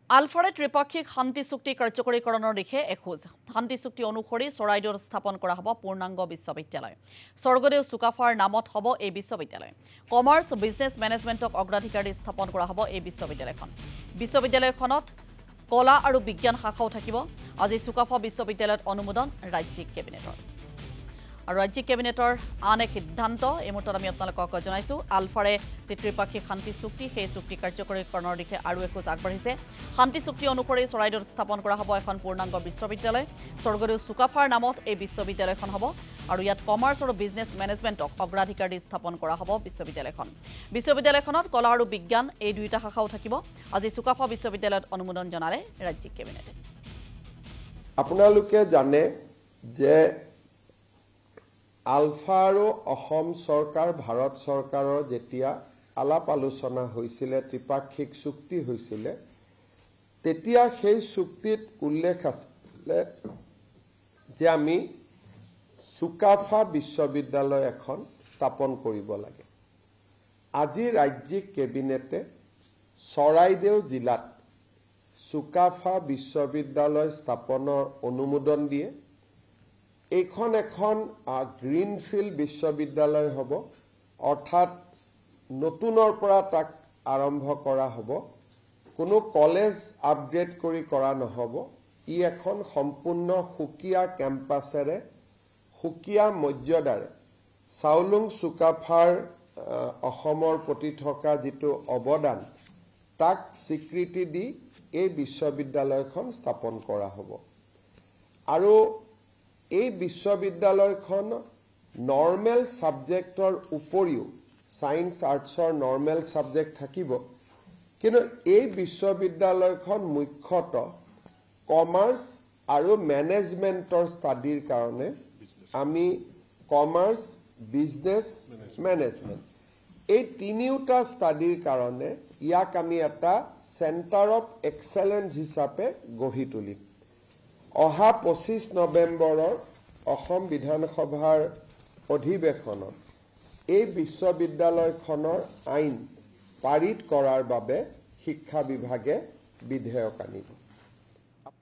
আলফাৰে ত্ৰিপাক্ষিক শান্তি চুক্তি কাৰ্যকৰীকৰণৰ দিশে এখোজ শান্তি চুক্তি অনুসৰি চৰাইদেউত স্থাপন কৰা হ'ব পূৰ্ণাংগ বিশ্ববিদ্যালয় স্বৰ্গদেউ চুকাফাৰ নামত হ'ব এই বিশ্ববিদ্যালয় কমাৰ্চ বিজনেছ মেনেজমেণ্টক অগ্ৰাধিকাৰ দি স্থাপন কৰা হ'ব এই বিশ্ববিদ্যালয়খনত কলা আৰু বিজ্ঞান শাখাও থাকিব আজি চুকাফা বিশ্ববিদ্যালয়ত অনুমোদন ৰাজ্যিক কেবিনেটৰ আৰু ৰাজ্যিক কেবিনেটৰ আন এক সিদ্ধান্ত এই মুহূৰ্তত আমি আপোনালোকক জনাইছো আলফাৰে ত্ৰিপাক্ষিক শান্তি চুক্তি সেই চুক্তি কাৰ্যকৰীকৰণৰ দিশে আৰু এখোজ আগবাঢ়িছে শান্তি চুক্তি অনুসৰি চৰাইদেউত স্থাপন কৰা হ'ব এখন পূৰ্ণাংগ বিশ্ববিদ্যালয় স্বৰ্গদেউ চুকাফাৰ নামত এই বিশ্ববিদ্যালয়খন হ'ব আৰু ইয়াত কমাৰ্চ আৰু বিজনেছ মেনেজমেণ্টক অগ্ৰাধিকাৰ দি স্থাপন কৰা হ'ব বিশ্ববিদ্যালয়খনত কলা আৰু বিজ্ঞান এই দুইটা শাখাও থাকিব আজি চুকাফা বিশ্ববিদ্যালয়ত অনুমোদন জনালে ৰাজ্যিক কেবিনেটে আপোনালোকে জানে যে আলফা আৰু অসম চৰকাৰ ভাৰত চৰকাৰৰ যেতিয়া আলাপ আলোচনা হৈছিল ত্ৰিপাক্ষিক চুক্তি হৈছিল তেতিয়া সেই চুক্তিত উল্লেখ আছিল যে আমি চুকাফা বিশ্ববিদ্যালয় এখন স্থাপন কৰিব লাগে আজি ৰাজ্যিক কেবিনেটে চৰাইদেউ জিলাত চুকাফা বিশ্ববিদ্যালয় স্থাপনৰ অনুমোদন দিয়ে এখন গ্ৰীণফিল্ড বিশ্ববিদ্যালয় হ'ব অৰ্থাৎ নতুনৰ পৰা তাক আৰম্ভ কৰা হ'ব কোনো কলেজ আপগ্ৰেড কৰি কৰা নহ'ব ই এখন সম্পূৰ্ণ সুকীয়া কেম্পাছেৰে সুকীয়া মৰ্যাদাৰে চাউলুং চুকাফাৰ অসমৰ প্ৰতি থকা যিটো অৱদান তাক স্বীকৃতি দি এই বিশ্ববিদ্যালয়খন স্থাপন কৰা হ'ব আৰু এই বিশ্ববিদ্যালয়খন নৰ্মেল সাবজেক্টৰ উপৰিও সায়েন্স আৰ্টছৰ নৰ্মেল সাবজেক্ট থাকিব কিন্তু এই বিশ্ববিদ্যালয়খন মুখ্যতঃ কমাৰ্চ আৰু মেনেজমেণ্টৰ ষ্টাডিৰ কাৰণে আমি কমাৰ্চ বিজনেছ মেনেজমেণ্ট এই তিনিওটা ষ্টাডিৰ কাৰণে ইয়াক আমি এটা চেণ্টাৰ অফ এক্সেলেন্স হিচাপে গঢ়ি তুলিম অহা 25 নৱেম্বৰৰ অসম বিধানসভাৰ অধিৱেশনত এই বিশ্ববিদ্যালয়খনৰ আইন পাৰিত কৰাৰ বাবে শিক্ষা বিভাগে বিধেয়ক আনিব